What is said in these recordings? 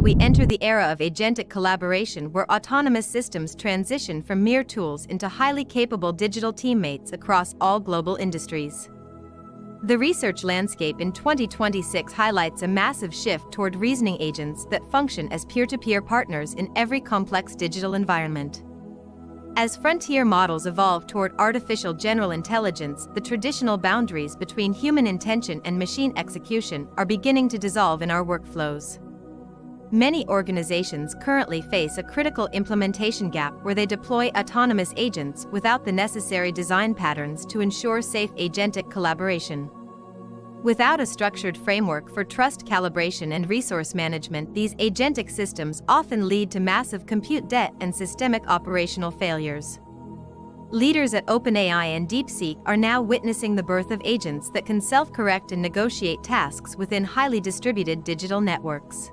we enter the era of agentic collaboration where autonomous systems transition from mere tools into highly capable digital teammates across all global industries. The research landscape in 2026 highlights a massive shift toward reasoning agents that function as peer-to-peer partners in every complex digital environment. As frontier models evolve toward artificial general intelligence, the traditional boundaries between human intention and machine execution are beginning to dissolve in our workflows. Many organizations currently face a critical implementation gap where they deploy autonomous agents without the necessary design patterns to ensure safe agentic collaboration. Without a structured framework for trust calibration and resource management, these agentic systems often lead to massive compute debt and systemic operational failures. Leaders at OpenAI and DeepSeek are now witnessing the birth of agents that can self-correct and negotiate tasks within highly distributed digital networks.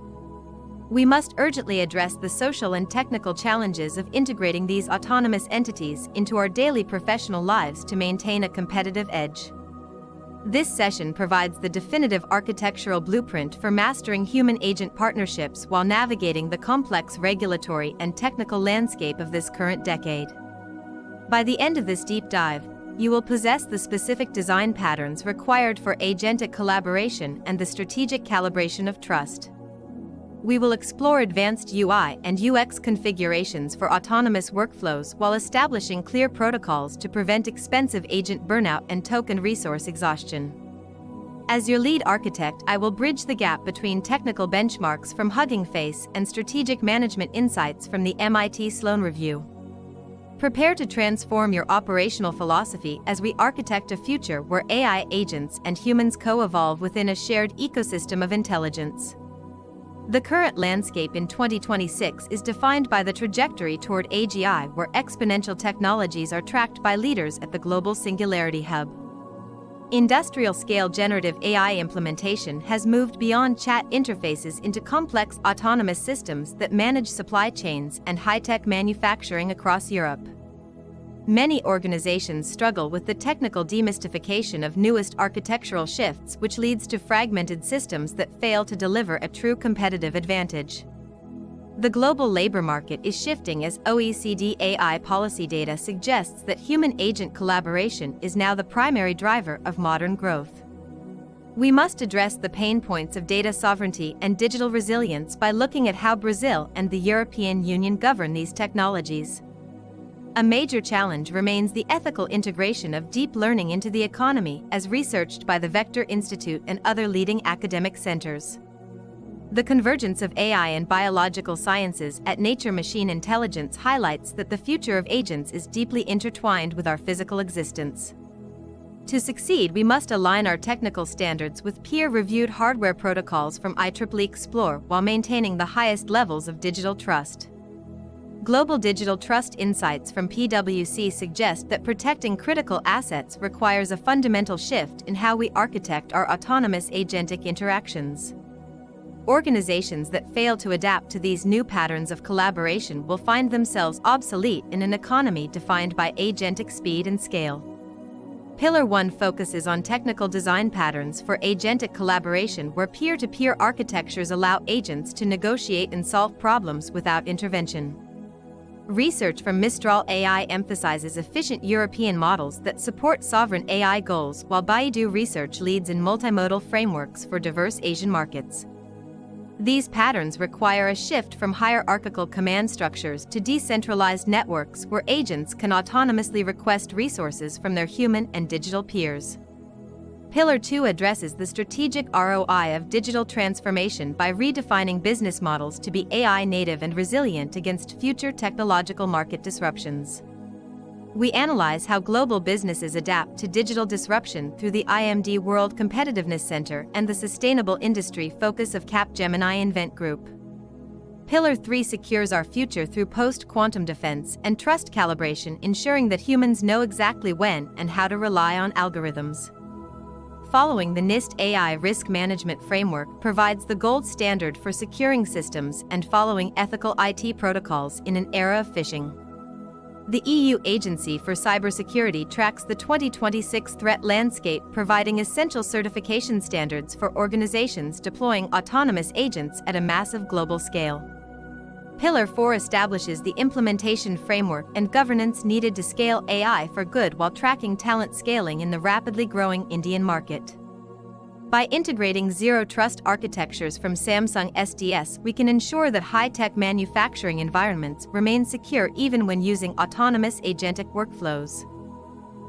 We must urgently address the social and technical challenges of integrating these autonomous entities into our daily professional lives to maintain a competitive edge. This session provides the definitive architectural blueprint for mastering human-agent partnerships while navigating the complex regulatory and technical landscape of this current decade. By the end of this deep dive, you will possess the specific design patterns required for agentic collaboration and the strategic calibration of trust. We will explore advanced UI and UX configurations for autonomous workflows while establishing clear protocols to prevent expensive agent burnout and token resource exhaustion. As your lead architect, I will bridge the gap between technical benchmarks from Hugging Face and strategic management insights from the MIT Sloan Review. Prepare to transform your operational philosophy as we architect a future where AI agents and humans co-evolve within a shared ecosystem of intelligence. The current landscape in 2026 is defined by the trajectory toward AGI, where exponential technologies are tracked by leaders at the global singularity hub. Industrial-scale generative AI implementation has moved beyond chat interfaces into complex autonomous systems that manage supply chains and high-tech manufacturing across Europe. Many organizations struggle with the technical demystification of newest architectural shifts, which leads to fragmented systems that fail to deliver a true competitive advantage. The global labor market is shifting as OECD AI policy data suggests that human-agent collaboration is now the primary driver of modern growth. We must address the pain points of data sovereignty and digital resilience by looking at how Brazil and the European Union govern these technologies. A major challenge remains the ethical integration of deep learning into the economy, as researched by the Vector Institute and other leading academic centers. The convergence of AI and biological sciences at Nature-Machine Intelligence highlights that the future of agents is deeply intertwined with our physical existence. To succeed, we must align our technical standards with peer-reviewed hardware protocols from IEEE Explore while maintaining the highest levels of digital trust. Global Digital Trust Insights from PwC suggest that protecting critical assets requires a fundamental shift in how we architect our autonomous agentic interactions. Organizations that fail to adapt to these new patterns of collaboration will find themselves obsolete in an economy defined by agentic speed and scale. Pillar 1 focuses on technical design patterns for agentic collaboration, where peer-to-peer architectures allow agents to negotiate and solve problems without intervention. Research from Mistral AI emphasizes efficient European models that support sovereign AI goals, while Baidu Research leads in multimodal frameworks for diverse Asian markets. These patterns require a shift from hierarchical command structures to decentralized networks where agents can autonomously request resources from their human and digital peers. Pillar 2 addresses the strategic ROI of digital transformation by redefining business models to be AI native and resilient against future technological market disruptions. We analyze how global businesses adapt to digital disruption through the IMD World Competitiveness Center and the Sustainable Industry Focus of Capgemini Invent Group. Pillar 3 secures our future through post-quantum defense and trust calibration, ensuring that humans know exactly when and how to rely on algorithms. Following the NIST AI risk management framework provides the gold standard for securing systems and following ethical IT protocols in an era of phishing. The EU Agency for Cybersecurity tracks the 2026 threat landscape, providing essential certification standards for organizations deploying autonomous agents at a massive global scale. Pillar 4 establishes the implementation framework and governance needed to scale AI for good while tracking talent scaling in the rapidly growing Indian market. By integrating zero-trust architectures from Samsung SDS, we can ensure that high-tech manufacturing environments remain secure even when using autonomous agentic workflows.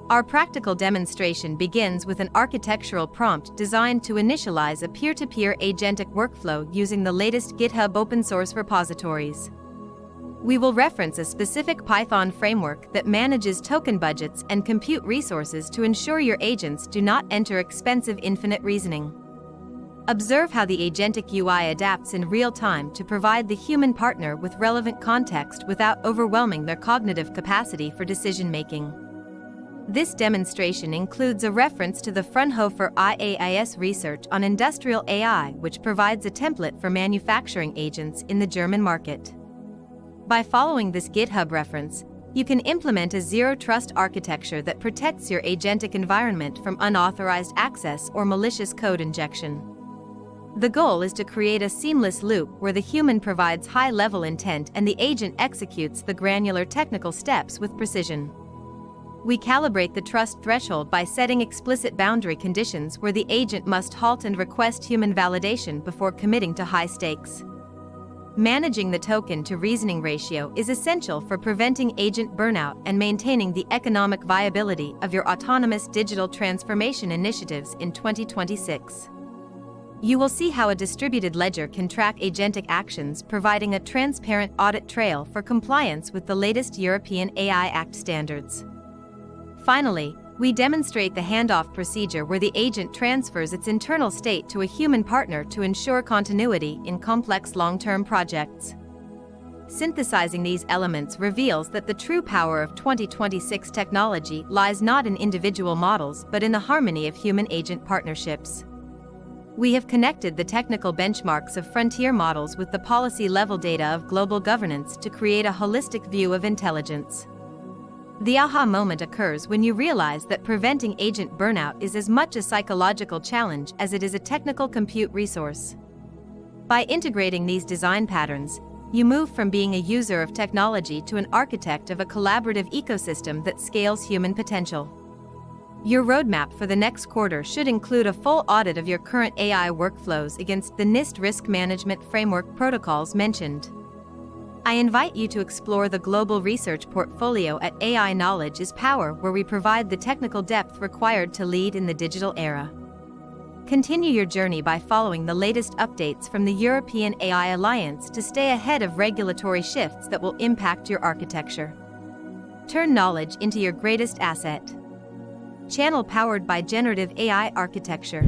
Our practical demonstration begins with an architectural prompt designed to initialize a peer-to-peer agentic workflow using the latest GitHub open-source repositories. We will reference a specific Python framework that manages token budgets and compute resources to ensure your agents do not enter expensive infinite reasoning. Observe how the Agentic UI adapts in real time to provide the human partner with relevant context without overwhelming their cognitive capacity for decision-making. This demonstration includes a reference to the Fraunhofer IAIS research on industrial AI, which provides a template for manufacturing agents in the German market. By following this GitHub reference, you can implement a zero-trust architecture that protects your agentic environment from unauthorized access or malicious code injection. The goal is to create a seamless loop where the human provides high-level intent and the agent executes the granular technical steps with precision. We calibrate the trust threshold by setting explicit boundary conditions where the agent must halt and request human validation before committing to high stakes. Managing the token-to-reasoning ratio is essential for preventing agent burnout and maintaining the economic viability of your autonomous digital transformation initiatives in 2026. You will see how a distributed ledger can track agentic actions, providing a transparent audit trail for compliance with the latest European AI Act standards. Finally, we demonstrate the handoff procedure where the agent transfers its internal state to a human partner to ensure continuity in complex long-term projects. Synthesizing these elements reveals that the true power of 2026 technology lies not in individual models but in the harmony of human-agent partnerships. We have connected the technical benchmarks of frontier models with the policy-level data of global governance to create a holistic view of intelligence. The aha moment occurs when you realize that preventing agent burnout is as much a psychological challenge as it is a technical compute resource. By integrating these design patterns, you move from being a user of technology to an architect of a collaborative ecosystem that scales human potential. Your roadmap for the next quarter should include a full audit of your current AI workflows against the NIST risk management framework protocols mentioned. I invite you to explore the global research portfolio at AI Knowledge is Power, where we provide the technical depth required to lead in the digital era. Continue your journey by following the latest updates from the European AI Alliance to stay ahead of regulatory shifts that will impact your architecture. Turn knowledge into your greatest asset. Channel powered by generative AI architecture.